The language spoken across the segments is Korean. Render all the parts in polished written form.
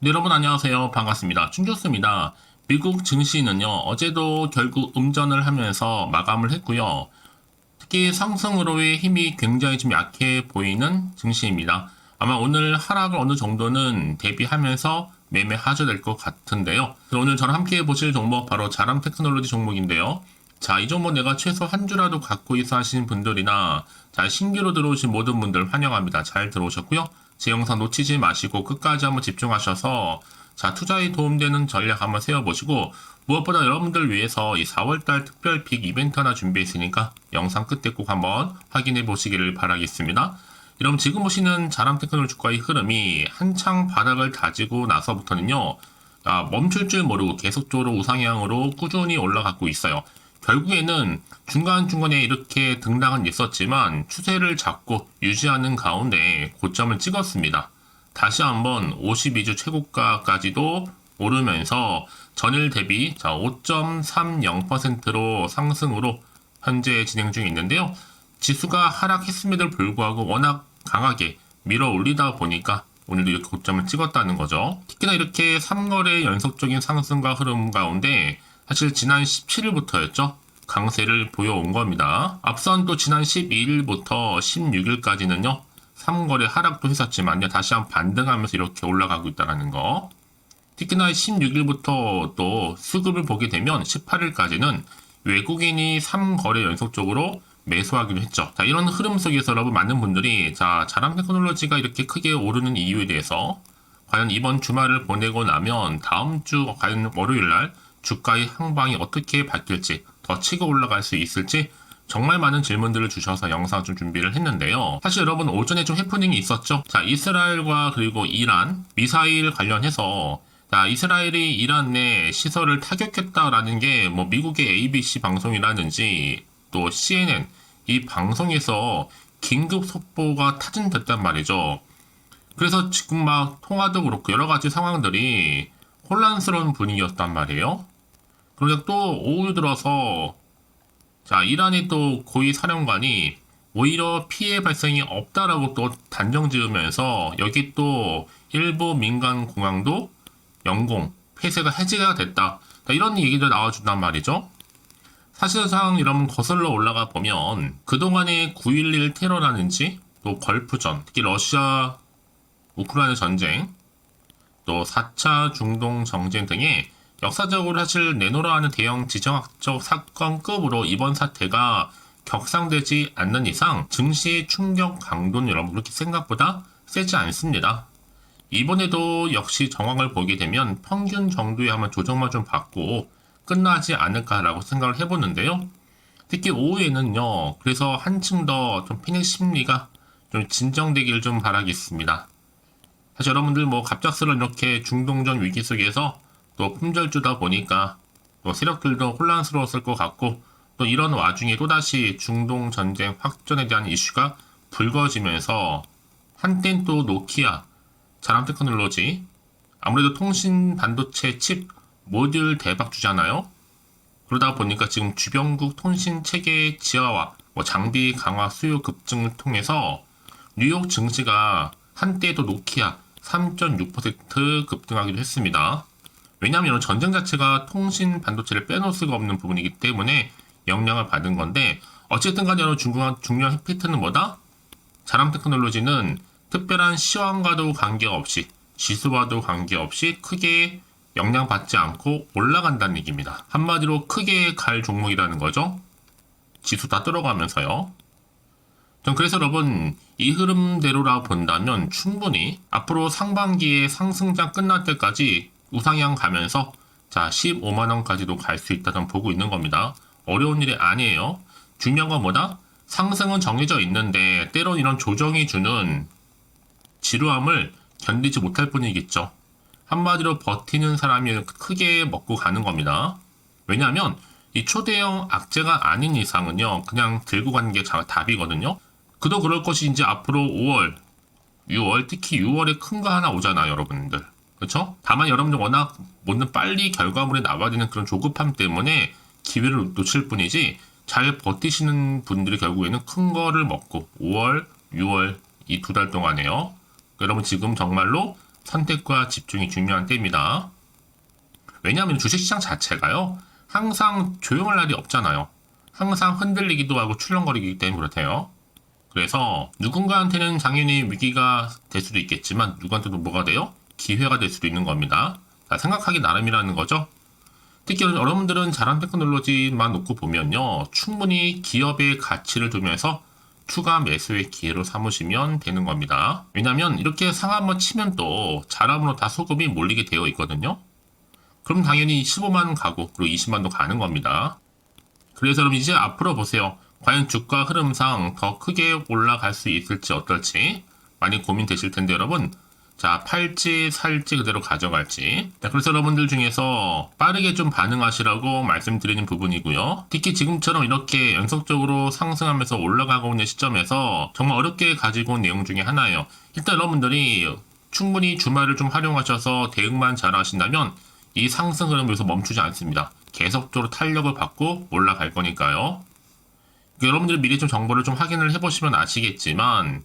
네, 여러분 안녕하세요. 반갑습니다. 춘교수입니다. 미국 증시는요, 어제도 결국 음전을 하면서 마감을 했고요. 특히 상승으로의 힘이 굉장히 좀 약해 보이는 증시입니다. 아마 오늘 하락을 어느 정도는 대비하면서 매매하셔야 될 것 같은데요. 오늘 저랑 함께 보실 종목 바로 자람 테크놀로지 종목인데요. 자, 이 종목 내가 최소 한 주라도 갖고 있어 하시는 분들이나 자, 신규로 들어오신 모든 분들 환영합니다. 잘 들어오셨고요. 제 영상 놓치지 마시고 끝까지 한번 집중하셔서 자, 투자에 도움되는 전략 한번 세워보시고 무엇보다 여러분들 위해서 이 4월달 특별 빅 이벤트 하나 준비했으니까 영상 끝에 꼭 한번 확인해 보시기를 바라겠습니다. 여러분 지금 보시는 자람 테크놀로지 주가의 흐름이 한창 바닥을 다지고 나서부터는요. 멈출 줄 모르고 계속적으로 우상향으로 꾸준히 올라가고 있어요. 결국에는 중간중간에 이렇게 등락은 있었지만 추세를 잡고 유지하는 가운데 고점을 찍었습니다. 다시 한번 52주 최고가까지도 오르면서 전일 대비 5.30%로 상승으로 현재 진행 중에 있는데요. 지수가 하락했음에도 불구하고 워낙 강하게 밀어 올리다 보니까 오늘도 이렇게 고점을 찍었다는 거죠. 특히나 이렇게 3거래 연속적인 상승과 흐름 가운데 사실 지난 17일부터였죠. 강세를 보여온 겁니다. 앞선 또 지난 12일부터 16일까지는요. 3거래 하락도 했었지만요. 다시 한번 반등하면서 이렇게 올라가고 있다는 거. 특히나 16일부터 또 수급을 보게 되면 18일까지는 외국인이 3거래 연속적으로 매수하기로 했죠. 자, 이런 흐름 속에서 여러분 많은 분들이 자람 테크놀로지가 이렇게 크게 오르는 이유에 대해서 과연 이번 주말을 보내고 나면 다음 주 과연 월요일날 주가의 향방이 어떻게 바뀔지 더 치고 올라갈 수 있을지 정말 많은 질문들을 주셔서 영상 좀 준비를 했는데요. 사실 여러분 오전에 좀 해프닝이 있었죠. 자, 이스라엘과 그리고 이란 미사일 관련해서 자, 이스라엘이 이란 내 시설을 타격했다라는 게 뭐 미국의 ABC 방송이라든지 또 CNN 이 방송에서 긴급 속보가 타진됐단 말이죠. 그래서 지금 막 통화도 그렇고 여러 가지 상황들이 혼란스러운 분위기였단 말이에요. 그런데 또 오후 들어서 자, 이란의 또 고위 사령관이 오히려 피해 발생이 없다라고 또 단정 지으면서 여기 또 일부 민간 공항도 영공, 폐쇄가 해제가 됐다. 자, 이런 얘기도 나와준단 말이죠. 사실상 여러분 거슬러 올라가 보면 그동안의 9.11 테러라든지 또 걸프전, 특히 러시아, 우크라이나 전쟁, 또 4차 중동 정쟁 등의 역사적으로 사실 내노라 하는 대형 지정학적 사건급으로 이번 사태가 격상되지 않는 이상 증시의 충격 강도는 여러분 그렇게 생각보다 세지 않습니다. 이번에도 역시 정황을 보게 되면 평균 정도의 한번 조정만 좀 받고 끝나지 않을까라고 생각을 해보는데요. 특히 오후에는요. 그래서 한층 더 좀 패닉 심리가 좀 진정되길 좀 바라겠습니다. 사실 여러분들 뭐 갑작스러운 이렇게 중동전 위기 속에서 또 품절주다 보니까 또 세력들도 혼란스러웠을 것 같고 또 이런 와중에 또다시 중동 전쟁 확전에 대한 이슈가 불거지면서 한땐 또 노키아, 자람 테크놀로지 아무래도 통신 반도체 칩 모듈 대박 주잖아요. 그러다 보니까 지금 주변국 통신 체계 지하화, 장비 강화 수요 급증을 통해서 뉴욕 증시가 한때도 노키아 3.6% 급등하기도 했습니다. 왜냐하면 전쟁 자체가 통신 반도체를 빼놓을 수가 없는 부분이기 때문에 영향을 받은 건데 어쨌든 간에 중요한 팩트는 뭐다? 자람 테크놀로지는 특별한 시황과도 관계없이 지수와도 관계없이 크게 영향받지 않고 올라간다는 얘기입니다. 한마디로 크게 갈 종목이라는 거죠. 지수 다 들어가면서요. 전 그래서 여러분 이 흐름대로라 본다면 충분히 앞으로 상반기에 상승장 끝날 때까지 우상향 가면서 자 15만원까지도 갈 수 있다는 보고 있는 겁니다. 어려운 일이 아니에요. 중요한 건 뭐다? 상승은 정해져 있는데 때론 이런 조정이 주는 지루함을 견디지 못할 뿐이겠죠. 한마디로 버티는 사람이 크게 먹고 가는 겁니다. 왜냐하면 이 초대형 악재가 아닌 이상은요. 그냥 들고 가는 게 답이거든요. 그도 그럴 것이 이제 앞으로 5월, 6월, 특히 6월에 큰 거 하나 오잖아요, 여러분들. 그렇죠? 다만 여러분들 워낙 뭐든 빨리 결과물이 나와야 되는 그런 조급함 때문에 기회를 놓칠 뿐이지 잘 버티시는 분들이 결국에는 큰 거를 먹고 5월, 6월 이 두 달 동안에요. 여러분 지금 정말로 선택과 집중이 중요한 때입니다. 왜냐하면 주식시장 자체가요, 항상 조용할 날이 없잖아요. 항상 흔들리기도 하고 출렁거리기 때문에 그렇대요. 그래서 누군가한테는 당연히 위기가 될 수도 있겠지만 누구한테도 뭐가 돼요? 기회가 될 수도 있는 겁니다. 자, 생각하기 나름이라는 거죠. 특히 여러분들은 자람 테크놀로지만 놓고 보면요, 충분히 기업의 가치를 두면서 추가 매수의 기회로 삼으시면 되는 겁니다. 왜냐면 이렇게 상 한번 치면 또 자람으로 다 소급이 몰리게 되어 있거든요. 그럼 당연히 15만 가고 그리고 20만도 가는 겁니다. 그래서 여러분 이제 앞으로 보세요. 과연 주가 흐름상 더 크게 올라갈 수 있을지 어떨지 많이 고민되실 텐데 여러분, 자, 팔지 살지 그대로 가져갈지. 자, 그래서 여러분들 중에서 빠르게 좀 반응하시라고 말씀드리는 부분이고요. 특히 지금처럼 이렇게 연속적으로 상승하면서 올라가고 있는 시점에서 정말 어렵게 가지고 온 내용 중에 하나예요. 일단 여러분들이 충분히 주말을 좀 활용하셔서 대응만 잘 하신다면 이 상승 흐름에서 멈추지 않습니다. 계속적으로 탄력을 받고 올라갈 거니까요. 여러분들이 미리 좀 정보를 좀 확인을 해보시면 아시겠지만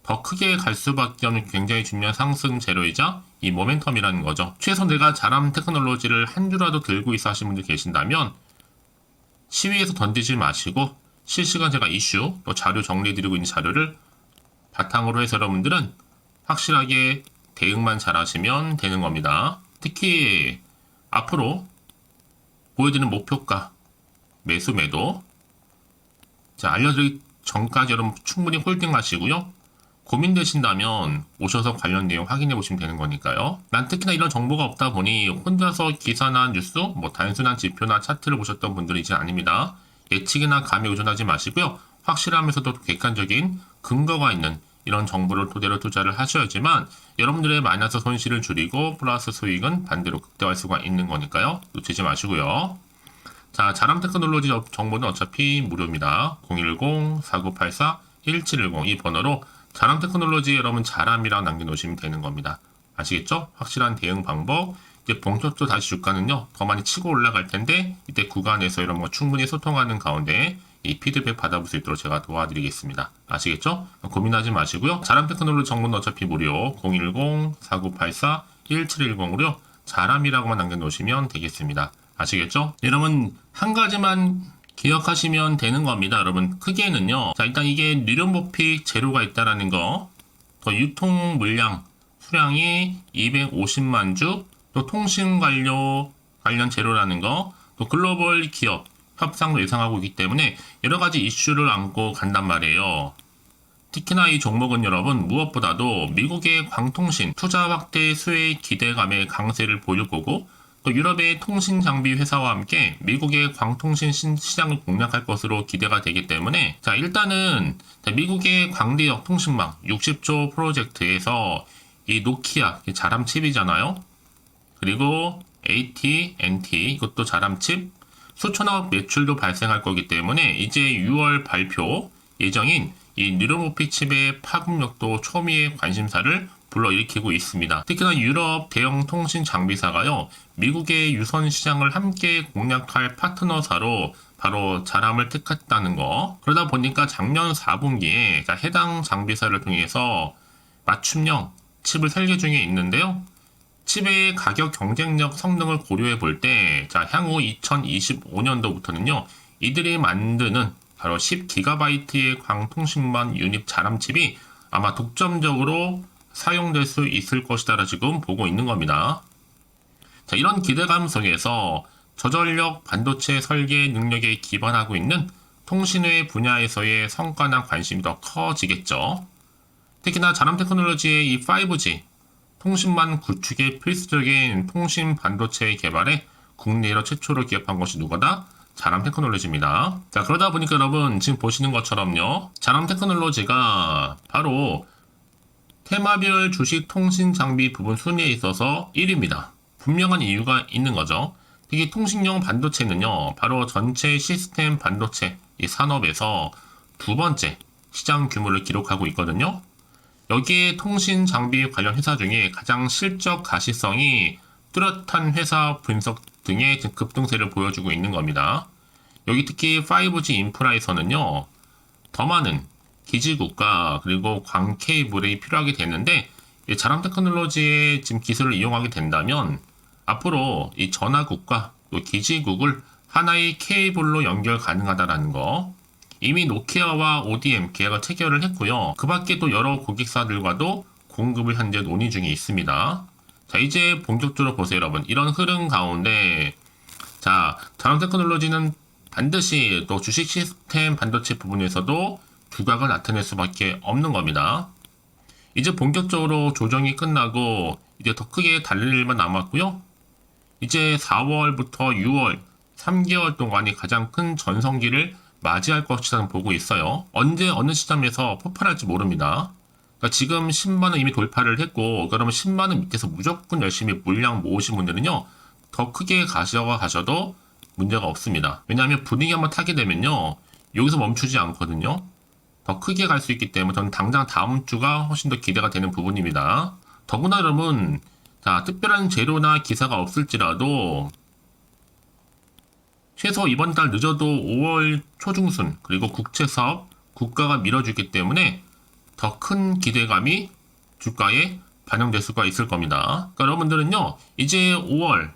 더 크게 갈 수밖에 없는 굉장히 중요한 상승 재료이자 이 모멘텀이라는 거죠. 최소 내가 자람 테크놀로지를 한 주라도 들고 있어 하시는 분들 계신다면 시위에서 던지지 마시고 실시간 제가 이슈 또 자료 정리해드리고 있는 자료를 바탕으로 해서 여러분들은 확실하게 대응만 잘 하시면 되는 겁니다. 특히 앞으로 보여드리는 목표가 매수 매도, 자, 알려드리기 전까지 여러분 충분히 홀딩 하시고요. 고민되신다면 오셔서 관련 내용 확인해 보시면 되는 거니까요. 난 특히나 이런 정보가 없다 보니 혼자서 기사나 뉴스, 뭐 단순한 지표나 차트를 보셨던 분들이 이제 아닙니다. 예측이나 감에 의존하지 마시고요. 확실하면서도 객관적인 근거가 있는 이런 정보를 토대로 투자를 하셔야지만 여러분들의 마이너스 손실을 줄이고 플러스 수익은 반대로 극대화할 수가 있는 거니까요. 놓치지 마시고요. 자, 자람 테크놀로지 정보는 어차피 무료입니다. 010-4984-1710 이 번호로 자람 테크놀로지 여러분 자람이라고 남겨놓으시면 되는 겁니다. 아시겠죠? 확실한 대응 방법. 이제 본격적으로 다시 주가는요, 더 많이 치고 올라갈 텐데 이때 구간에서 이런 거 충분히 소통하는 가운데 이 피드백 받아볼 수 있도록 제가 도와드리겠습니다. 아시겠죠? 고민하지 마시고요. 자람 테크놀로지 정보는 어차피 무료 010-4984-1710으로 자람이라고만 남겨놓으시면 되겠습니다. 아시겠죠? 여러분 한 가지만 기억하시면 되는 겁니다. 여러분 크게는요, 자, 일단 이게 뉴런모픽 재료가 있다라는 거, 더 유통 물량 수량이 250만 주, 또 통신 관련 재료라는 거, 또 글로벌 기업 협상도 예상하고 있기 때문에 여러 가지 이슈를 안고 간단 말이에요. 특히나 이 종목은 여러분 무엇보다도 미국의 광통신 투자 확대 수혜의 기대감에 강세를 보일 거고, 또 유럽의 통신 장비 회사와 함께 미국의 광통신 시장을 공략할 것으로 기대가 되기 때문에, 자, 일단은 미국의 광대역 통신망 60조 프로젝트에서 이 노키아 자람 칩이잖아요. 그리고 AT&T 이것도 자람 칩 수천억 매출도 발생할 거기 때문에 이제 6월 발표 예정인 이 뉴런모픽 칩의 파급력도 초미의 관심사를 불러일으키고 있습니다. 특히나 유럽 대형 통신 장비사가요, 미국의 유선 시장을 함께 공략할 파트너사로 바로 자람을 택했다는 거. 그러다 보니까 작년 4분기에 해당 장비사를 통해서 맞춤형 칩을 설계 중에 있는데요. 칩의 가격 경쟁력 성능을 고려해 볼 때, 자, 향후 2025년도부터는요, 이들이 만드는 바로 10GB의 광통신망 유닛 자람 칩이 아마 독점적으로 사용될 수 있을 것이다 지금 보고 있는 겁니다. 자, 이런 기대감 속에서 저전력 반도체 설계 능력에 기반하고 있는 통신외 분야에서의 성과나 관심이 더 커지겠죠. 특히나 자람 테크놀로지의 이 5G 통신망 구축에 필수적인 통신 반도체 개발에 국내로 최초로 기업한 것이 누구다? 자람 테크놀로지입니다. 자, 그러다 보니까 여러분 지금 보시는 것처럼요, 자람 테크놀로지가 바로 테마별 주식 통신 장비 부분 순위에 있어서 1위입니다. 분명한 이유가 있는 거죠. 특히 통신용 반도체는요, 바로 전체 시스템 반도체 이 산업에서 두 번째 시장 규모를 기록하고 있거든요. 여기에 통신 장비 관련 회사 중에 가장 실적 가시성이 뚜렷한 회사 분석 등의 급등세를 보여주고 있는 겁니다. 여기 특히 5G 인프라에서는요, 더 많은 기지국가 그리고 광 케이블이 필요하게 되는데 이 자람 테크놀로지의 지금 기술을 이용하게 된다면 앞으로 이 전화국과 또 기지국을 하나의 케이블로 연결 가능하다라는 거. 이미 노키아와 ODM 계약을 체결을 했고요. 그 밖에 또 여러 고객사들과도 공급을 현재 논의 중에 있습니다. 자, 이제 본격적으로 보세요, 여러분. 이런 흐름 가운데 자, 자람 테크놀로지는 반드시 또 주식 시스템 반도체 부분에서도 두각을 나타낼 수밖에 없는 겁니다. 이제 본격적으로 조정이 끝나고 이제 더 크게 달릴 일만 남았고요. 이제 4월부터 6월 3개월 동안이 가장 큰 전성기를 맞이할 것이라는 보고 있어요. 언제 어느 시점에서 폭발할지 모릅니다. 그러니까 지금 10만원 이미 돌파를 했고 그러면 10만원 밑에서 무조건 열심히 물량 모으신 분들은요. 더 크게 가셔도 문제가 없습니다. 왜냐하면 분위기 한번 타게 되면요. 여기서 멈추지 않거든요. 더 크게 갈 수 있기 때문에 저는 당장 다음 주가 훨씬 더 기대가 되는 부분입니다. 더구나 여러분, 자, 특별한 재료나 기사가 없을지라도 최소 이번 달 늦어도 5월 초중순 그리고 국채 사업 국가가 밀어주기 때문에 더 큰 기대감이 주가에 반영될 수가 있을 겁니다. 그러니까 여러분들은요, 이제 5월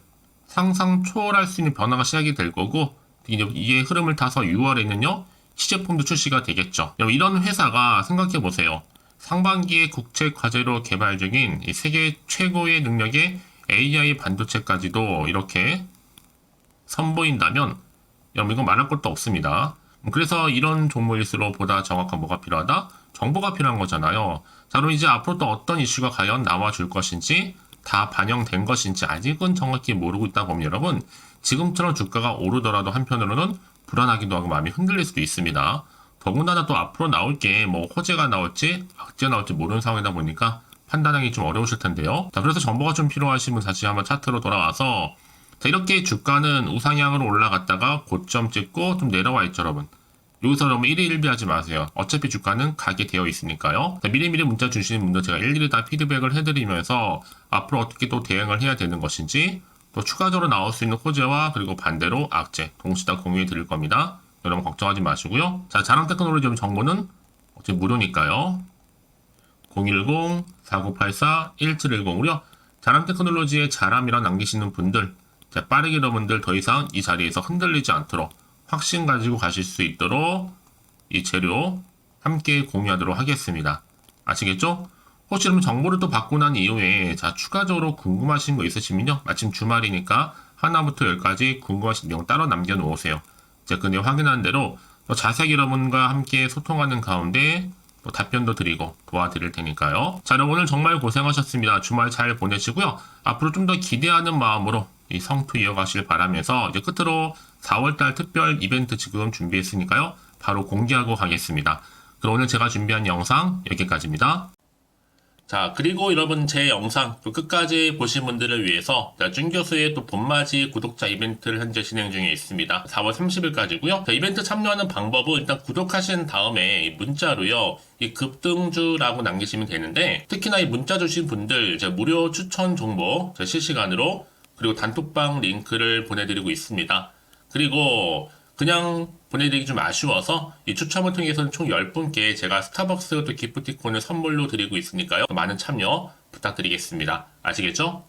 상상 초월할 수 있는 변화가 시작이 될 거고 이게 흐름을 타서 6월에는요 시제품도 출시가 되겠죠. 이런 회사가 생각해 보세요. 상반기에 국제 과제로 개발 중인 이 세계 최고의 능력의 AI 반도체까지도 이렇게 선보인다면 여러분 이건 말할 것도 없습니다. 그래서 이런 종목일수록 보다 정확한 뭐가 필요하다? 정보가 필요한 거잖아요. 자, 그럼 이제 앞으로 또 어떤 이슈가 과연 나와줄 것인지 다 반영된 것인지 아직은 정확히 모르고 있다 보면 여러분 지금처럼 주가가 오르더라도 한편으로는 불안하기도 하고 마음이 흔들릴 수도 있습니다. 더군다나 또 앞으로 나올 게 뭐 호재가 나올지 악재가 나올지 모르는 상황이다 보니까 판단하기 좀 어려우실 텐데요. 자, 그래서 정보가 좀 필요하신 분 다시 한번 차트로 돌아와서 자, 이렇게 주가는 우상향으로 올라갔다가 고점 찍고 좀 내려와 있죠, 여러분. 여기서 여러분 1위 1비하지 마세요. 어차피 주가는 가게 되어 있으니까요. 자, 미리미리 문자 주시는 분들 제가 일일이 다 피드백을 해드리면서 앞으로 어떻게 또 대응을 해야 되는 것인지 또 추가적으로 나올 수 있는 호재와 그리고 반대로 악재 동시에 다 공유해 드릴 겁니다. 여러분 걱정하지 마시고요. 자, 자랑 테크놀로지 정보는 어차피 무료니까요. 010-4984-1710으로요. 자랑 테크놀로지의 자람이라 남기시는 분들 자, 빠르게 여러분들 더 이상 이 자리에서 흔들리지 않도록 확신 가지고 가실 수 있도록 이 재료 함께 공유하도록 하겠습니다. 아시겠죠? 혹시 여러분 정보를 또 받고 난 이후에 자 추가적으로 궁금하신 거 있으시면요. 마침 주말이니까 하나부터 10까지 궁금하신 내용 따로 남겨놓으세요. 제가 그 내용 확인한 대로 또 자세하게 여러분과 함께 소통하는 가운데 또 답변도 드리고 도와드릴 테니까요. 자, 여러분 오늘 정말 고생하셨습니다. 주말 잘 보내시고요. 앞으로 좀 더 기대하는 마음으로 이 성투 이어가실 바라면서 이제 끝으로 4월달 특별 이벤트 지금 준비했으니까요. 바로 공개하고 가겠습니다. 그럼 오늘 제가 준비한 영상 여기까지입니다. 자, 그리고 여러분 제 영상 또 끝까지 보신 분들을 위해서 준교수의 또 봄맞이 구독자 이벤트를 현재 진행 중에 있습니다. 4월 30일까지고요. 자, 이벤트 참여하는 방법은 일단 구독하신 다음에 문자로요. 이 급등주라고 남기시면 되는데 특히나 이 문자 주신 분들 제가 무료 추천 정보 실시간으로 그리고 단톡방 링크를 보내드리고 있습니다. 그리고 그냥 보내드리기 좀 아쉬워서 이 추첨을 통해서는 총 10분께 제가 스타벅스 또 기프티콘을 선물로 드리고 있으니까요. 많은 참여 부탁드리겠습니다. 아시겠죠?